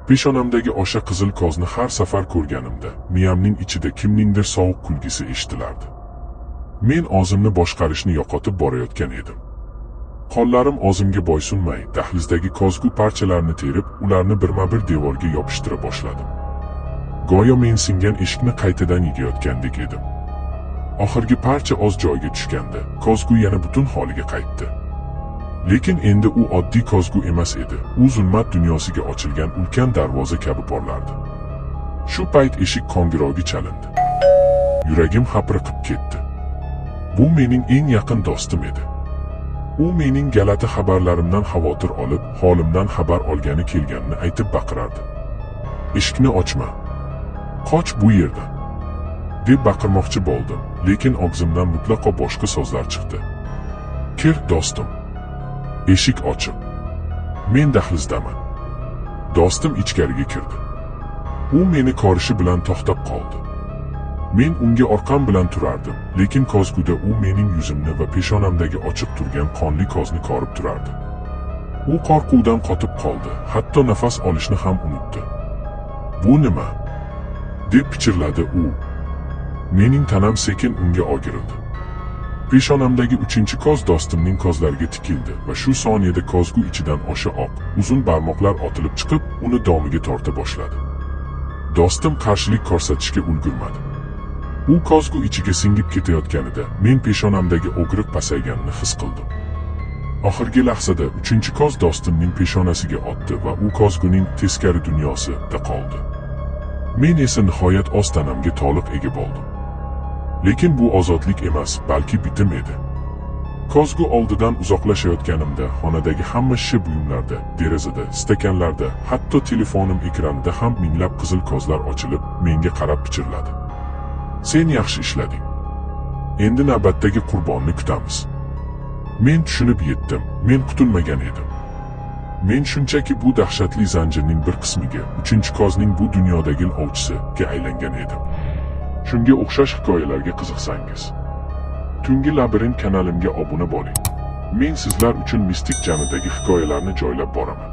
Peshonamdagi o'sha qizil kozni har safar ko'rganimda, miyamning ichida kimningdir sovuq kulgisi eshitilardi. Men o'zimni boshqarishni yo'qotib borayotgan edim. Qo'llarim o'zimga bo'ysunmay, dahlizdagi kozgu parchalarini terib, ularni birma-bir devorga yopishtira boshladim. Go'yo men singan eshikni qaytadan yigayotgandek edim. Oxirgi parcha o'z joyiga tushganda, kozgu yana butun holiga qaytdi. Lekin endi u oddiy kozgu emas edi. U zulmat dunyosiga ochilgan ulkan darvoza kabi porlardi. Shu payt eshik qo'ng'irog'i chalindi. Yuragim hapriqib ketdi. Bu mening eng yaqin do'stim edi. U mening galati xabarlarimdan xavotir olib, holimdan xabar olgani kelganini aytib baqirardi. "Eshikni ochma. Qoch bu yerdan", deb baqirmoqchi bo'ldim, lekin og'zimdan mutlaqo boshqa so'zlar chiqdi. "Kir, do'stim. Eshik ochiq. Men dahlizdaman." Do'stim ichkariga kirdi. U meni ko'rishi bilan to'xtab qoldi. Men unga orqam bilan turardim, lekin kozguda u mening yuzimni va peshonamdagi ochiq turgan qonli kozni ko'rib turardi. U qo'rquvdan qotib qoldi, hatto nafas olishni ham unutdi. "Bu nima?" deb pichirladi u. Mening tanam sekin unga o'girildi. Peshonamdagi 3-koz do'stimning kozlariga tikildi va shu soniyada kozgu ichidan o'sha oq, uzun barmoqlar otilib chiqib, uni domiga torta boshladi. Do'stim qarshilik ko'rsatishga ulgurmadi. U kozgu ichiga singib ketayotganida men peshonamdagi o'g'riq pasayganini his qildim. Oxirgi lahzada 3-koz do'stimning peshonasiga otdi va u kozguning teskari dunyosida qoldi. Men esa nihoyat o'z tanamga to'liq ega bo'ldim. Lekin bu ozodlik emas, balki bitim edi. Kozgu oldidan uzoqlashayotganimda xonadagi hamma shisha buyumlarda, derazada, stakanlarda, hatto telefonim ekranida ham minglab qizil kozlar ochilib, menga qarab pichirladi. "Sen yaxshi ishlading. Endi navbatdagi qurbonni kutamiz." Men tushunib yetdim, men qutulmagan edim. Men shunchaki bu dahshatli zanjirning bir qismiga, 3-kozning bu dunyodagi ovchisiga aylangan edim. Shunga o'xshash hikoyalarga qiziqsangiz, Tungi labirint kanalimga obuna bo'ling. Men sizlar uchun mistik janridagi hikoyalarni joylab boraman.